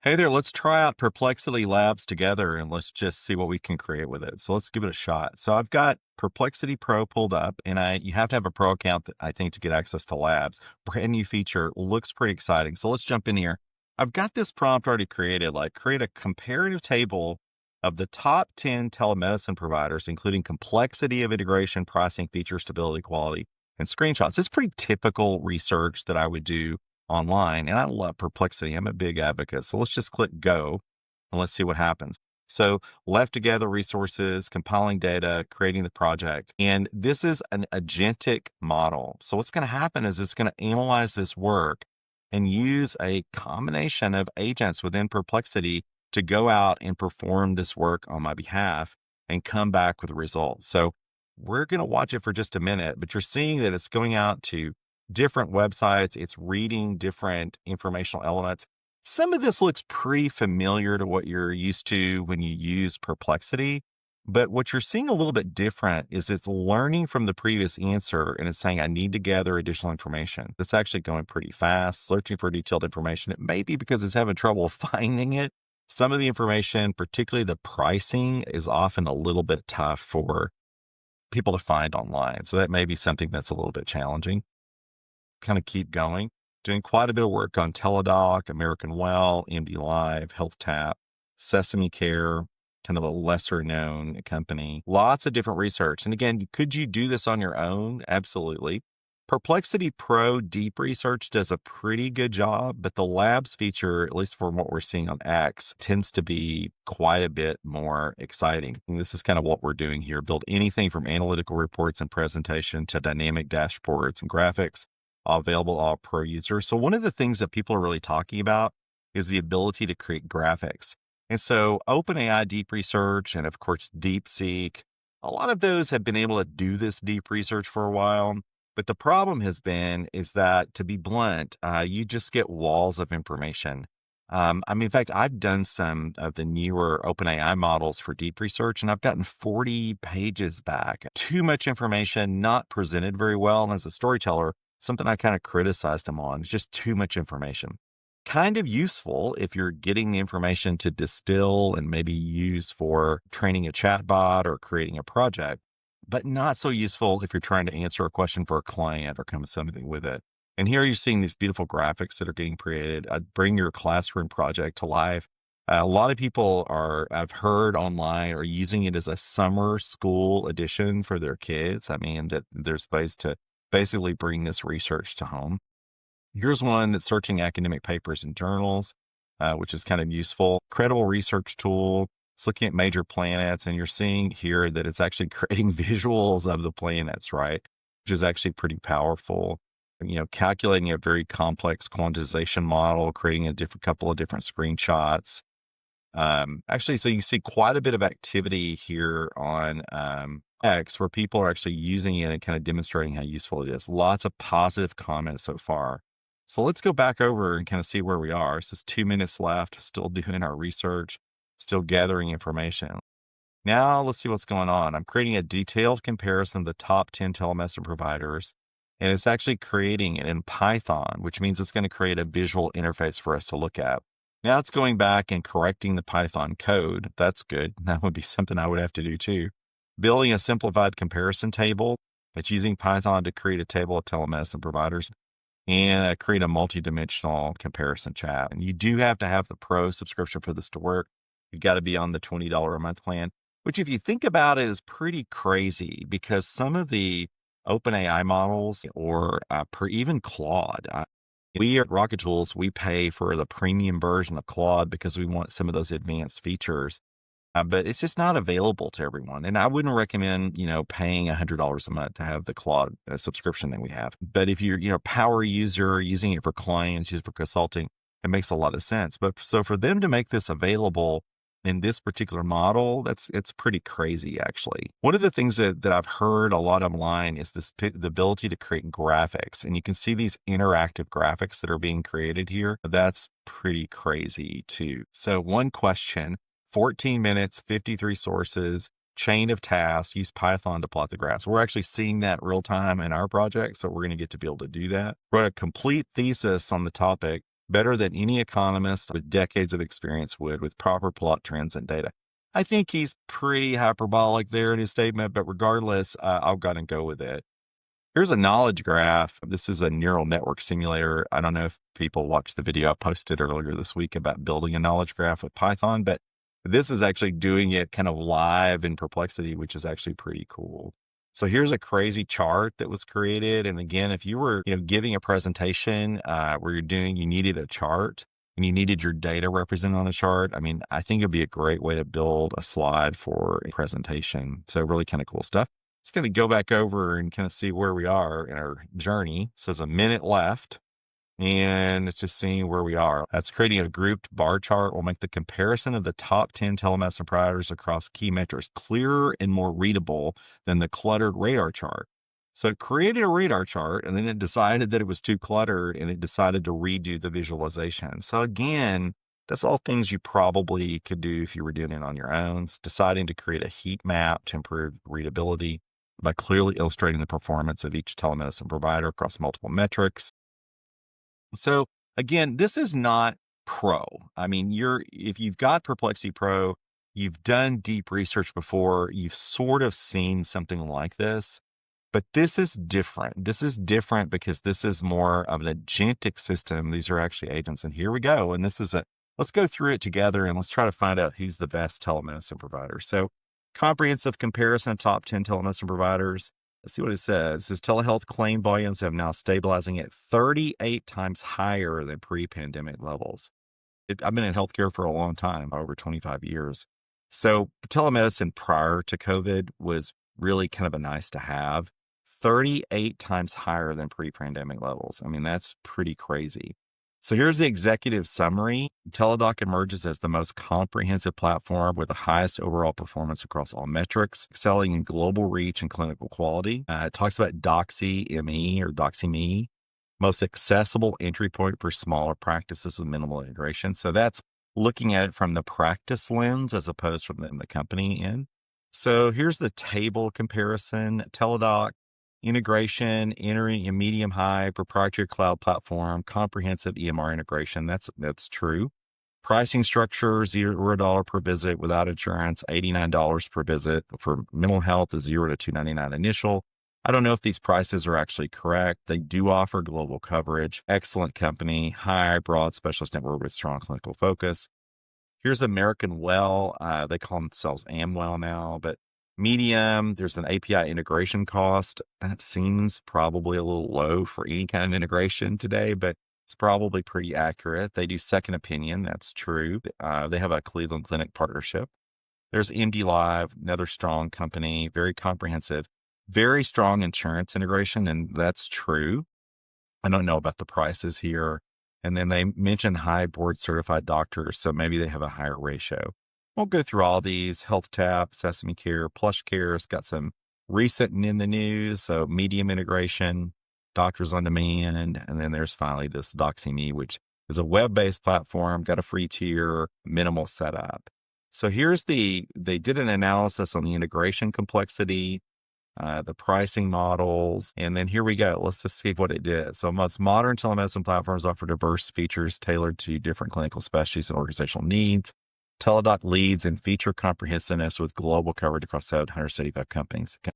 Hey there, let's try out Perplexity Labs together and let's just see what we can create with it. So let's give it a shot. So I've got Perplexity Pro pulled up and you have to have a pro account I think to get access to Labs. Brand new feature, looks pretty exciting. So let's jump in here. I've got this prompt already created, like create a comparative table of the top 10 telemedicine providers, including complexity of integration, pricing, feature, stability, quality, and screenshots. It's pretty typical research that I would do online. And I love Perplexity. I'm a big advocate. So let's just click go and let's see what happens. So left together resources, compiling data, creating the project. And this is an agentic model. So what's going to happen is it's going to analyze this work and use a combination of agents within Perplexity to go out and perform this work on my behalf and come back with results. So we're going to watch it for just a minute, but you're seeing that it's going out to different websites. It's reading different informational elements. Some of this looks pretty familiar to what you're used to when you use Perplexity. But what you're seeing a little bit different is it's learning from the previous answer and it's saying, I need to gather additional information. It's actually going pretty fast, searching for detailed information. It may be because it's having trouble finding it. Some of the information, particularly the pricing, is often a little bit tough for people to find online. So that may be something that's a little bit challenging. Kind of keep going, doing quite a bit of work on Teladoc, American Well, MD Live, Health Tap, Sesame Care, kind of a lesser known company. Lots of different research. And again, could you do this on your own? Absolutely. Perplexity Pro Deep Research does a pretty good job, but the Labs feature, at least from what we're seeing on X, tends to be quite a bit more exciting. And this is kind of what we're doing here. Build anything from analytical reports and presentation to dynamic dashboards and graphics, all available to all pro users. So one of the things that people are really talking about is the ability to create graphics. And so OpenAI Deep Research and of course DeepSeek, a lot of those have been able to do this deep research for a while. But the problem has been is that, to be blunt, you just get walls of information. In fact, I've done some of the newer OpenAI models for deep research, and I've gotten 40 pages back. Too much information, not presented very well. And as a storyteller, something I kind of criticized them on is just too much information. Kind of useful if you're getting the information to distill and maybe use for training a chatbot or creating a project, but not so useful if you're trying to answer a question for a client or come with something with it. And here you're seeing these beautiful graphics that are getting created. Bring your classroom project to life. A lot of people I've heard online, are using it as a summer school edition for their kids. I mean, that there's ways to basically bring this research to home. Here's one that's searching academic papers and journals, which is kind of useful. Credible research tool. It's looking at major planets, and you're seeing here that it's actually creating visuals of the planets, right? Which is actually pretty powerful. Calculating a very complex quantization model, creating a couple of different screenshots. So you see quite a bit of activity here on X where people are actually using it and kind of demonstrating how useful it is. Lots of positive comments so far. So let's go back over and kind of see where we are. So it's 2 minutes left, still doing our research, still gathering information. Now let's see what's going on. I'm creating a detailed comparison of the top 10 telemedicine providers, and it's actually creating it in Python, which means it's going to create a visual interface for us to look at. Now it's going back and correcting the Python code. That's good. That would be something I would have to do too. Building a simplified comparison table. It's using Python to create a table of telemedicine providers and create a multi-dimensional comparison chat. And you do have to have the pro subscription for this to work. You've got to be on the $20 a month plan, which if you think about it is pretty crazy because some of the OpenAI models or even Claude, we at Rocket Tools, we pay for the premium version of Claude because we want some of those advanced features. But it's just not available to everyone. And I wouldn't recommend, paying $100 a month to have the Claude subscription that we have. But if you're, power user, using it for clients, using it for consulting, it makes a lot of sense. But so for them to make this available in this particular model, it's pretty crazy, actually. One of the things that I've heard a lot online is the ability to create graphics. And you can see these interactive graphics that are being created here. That's pretty crazy too. So one question, 14 minutes, 53 sources, chain of tasks, use Python to plot the graphs. We're actually seeing that real time in our project. So we're going to get to be able to do that. Wrote a complete thesis on the topic. better than any economist with decades of experience would with proper plot trends and data. I think he's pretty hyperbolic there in his statement, but regardless, I'll go and go with it. Here's a knowledge graph. This is a neural network simulator. I don't know if people watched the video I posted earlier this week about building a knowledge graph with Python, but this is actually doing it kind of live in Perplexity, which is actually pretty cool. So here's a crazy chart that was created. And again, if you were, giving a presentation where you needed a chart and you needed your data represented on a chart, I mean, I think it'd be a great way to build a slide for a presentation. So really kind of cool stuff. Just going to go back over and kind of see where we are in our journey. So there's a minute left. And it's just seeing where we are. That's creating a grouped bar chart will make the comparison of the top 10 telemedicine providers across key metrics clearer and more readable than the cluttered radar chart. So it created a radar chart and then it decided that it was too cluttered and it decided to redo the visualization. So again, that's all things you probably could do if you were doing it on your own. It's deciding to create a heat map to improve readability by clearly illustrating the performance of each telemedicine provider across multiple metrics. So again, this is not pro. I mean, if you've got Perplexity Pro, you've done deep research before, you've sort of seen something like this, but this is different. This is different because this is more of an agentic system. These are actually agents. And here we go. And let's go through it together and let's try to find out who's the best telemedicine provider. So comprehensive comparison of top 10 telemedicine providers. Let's see what it says. It says telehealth claim volumes have now stabilizing at 38 times higher than pre-pandemic levels. I've been in healthcare for a long time, over 25 years. So telemedicine prior to COVID was really kind of a nice to have. 38 times higher than pre-pandemic levels. I mean, that's pretty crazy. So here's the executive summary. Teladoc emerges as the most comprehensive platform with the highest overall performance across all metrics, excelling in global reach and clinical quality. It talks about DoxyME or DoxyMe, most accessible entry point for smaller practices with minimal integration. So that's looking at it from the practice lens as opposed from the company end. So here's the table comparison. Teladoc integration, entering a medium high proprietary cloud platform, comprehensive EMR integration. That's true. Pricing structure, $0 per visit without insurance, $89 per visit. For mental health is $0 to $299 initial. I don't know if these prices are actually correct. They do offer global coverage, excellent company, high, broad specialist network with strong clinical focus. Here's American Well. They call themselves Amwell now, but medium, there's an API integration cost. That seems probably a little low for any kind of integration today, but it's probably pretty accurate. They do second opinion. That's true. They have a Cleveland Clinic partnership. There's MD Live, another strong company, very comprehensive, very strong insurance integration. And that's true. I don't know about the prices here. And then they mention high board certified doctors. So maybe they have a higher ratio. Won't go through all these. Health Tap, Sesame Care, Plush Care. It's got some recent and in the news. So medium integration, Doctors on Demand. And then there's finally this DoxyMe, which is a web-based platform, got a free tier, minimal setup. So they did an analysis on the integration complexity, the pricing models, and then here we go. Let's just see what it did. So most modern telemedicine platforms offer diverse features tailored to different clinical specialties and organizational needs. Teladoc leads in feature comprehensiveness with global coverage across 775 companies. Okay.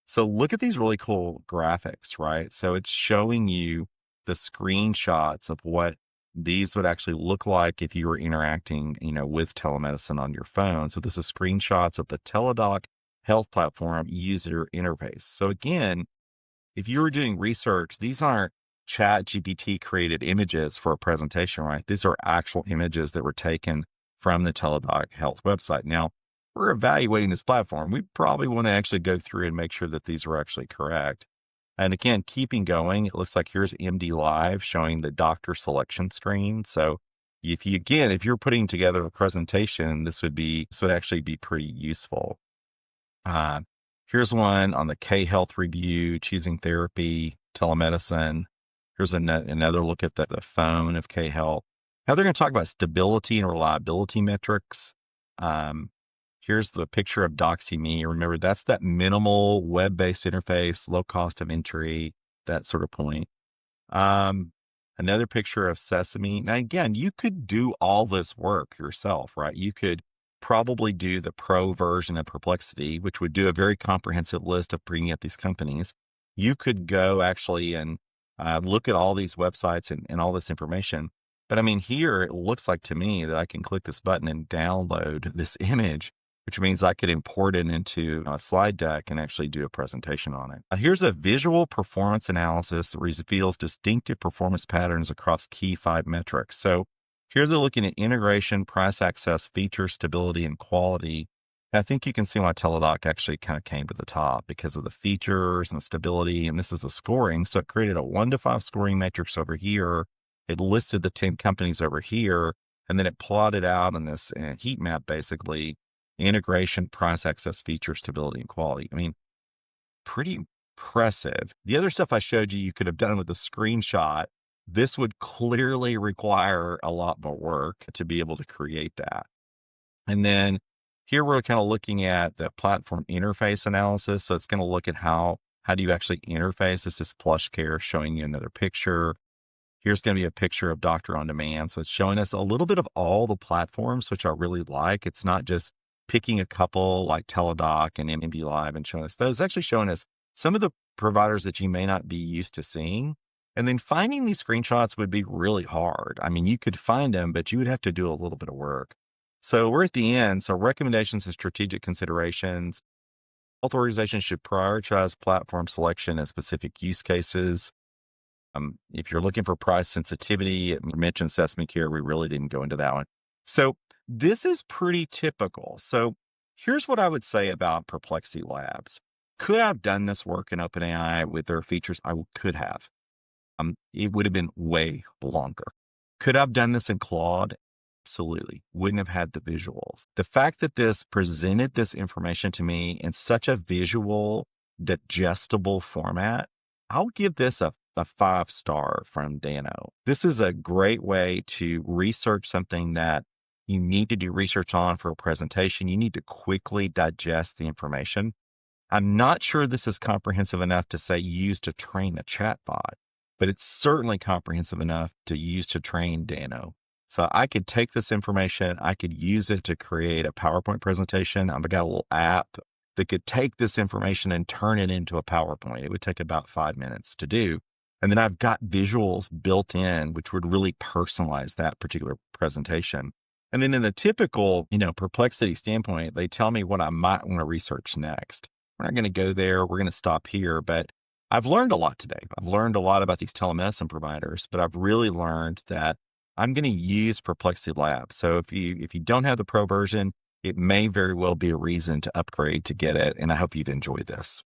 So look at these really cool graphics, right? So it's showing you the screenshots of what these would actually look like if you were interacting, with telemedicine on your phone. So this is screenshots of the Teladoc health platform user interface. So again, if you were doing research, these aren't chat GPT created images for a presentation, right? These are actual images that were taken from the Teladoc health website. Now, we're evaluating this platform. We probably want to actually go through and make sure that these are actually correct. And again, keeping going, it looks like here's MD Live showing the doctor selection screen. So if you're putting together a presentation, this would actually be pretty useful. Here's one on the K Health review, choosing therapy, telemedicine. Here's another look at the phone of K Health. Now they're going to talk about stability and reliability metrics. Here's the picture of DoxyMe. Remember, that's that minimal web-based interface, low cost of entry, that sort of point. another picture of Sesame. Now, again, you could do all this work yourself, right? You could probably do the pro version of Perplexity, which would do a very comprehensive list of bringing up these companies. You could go actually and look at all these websites and all this information. But I mean, here it looks like to me that I can click this button and download this image, which means I could import it into a slide deck and actually do a presentation on it. Here's a visual performance analysis that reveals distinctive performance patterns across key 5 metrics. So here they're looking at integration, price access, feature, stability, and quality. I think you can see why Teladoc actually kind of came to the top because of the features and the stability. And this is the scoring. So it created a 1 to 5 scoring matrix over here. It listed the 10 companies over here, and then it plotted out in this heat map, basically, integration, price access, feature, stability, and quality. I mean, pretty impressive. The other stuff I showed you, you could have done with a screenshot. This would clearly require a lot more work to be able to create that. And then here we're kind of looking at the platform interface analysis. So it's going to look at how do you actually interface. This is Plush Care showing you another picture. Here's going to be a picture of Doctor on Demand. So it's showing us a little bit of all the platforms, which I really like. It's not just picking a couple like Teladoc and MD Live and showing us those. It's actually showing us some of the providers that you may not be used to seeing. And then finding these screenshots would be really hard. I mean, you could find them, but you would have to do a little bit of work. So we're at the end. So recommendations and strategic considerations. Health organizations should prioritize platform selection and specific use cases. If you're looking for price sensitivity, you mentioned Sesame Care. We really didn't go into that one. So this is pretty typical. So here's what I would say about Perplexity Labs. Could I have done this work in OpenAI with their features? I could have. It would have been way longer. Could I have done this in Claude? Absolutely. Wouldn't have had the visuals. The fact that this presented this information to me in such a visual, digestible format, I'll give this a 5-star from Dano. This is a great way to research something that you need to do research on for a presentation. You need to quickly digest the information. I'm not sure this is comprehensive enough to say use to train a chatbot, but it's certainly comprehensive enough to use to train Dano. So I could take this information, I could use it to create a PowerPoint presentation. I've got a little app that could take this information and turn it into a PowerPoint. It would take about 5 minutes to do. And then I've got visuals built in, which would really personalize that particular presentation. And then in the typical, Perplexity standpoint, they tell me what I might want to research next. We're not going to go there. We're going to stop here, but I've learned a lot today. I've learned a lot about these telemedicine providers, but I've really learned that I'm going to use Perplexity Labs. So if you don't have the pro version, it may very well be a reason to upgrade to get it. And I hope you've enjoyed this.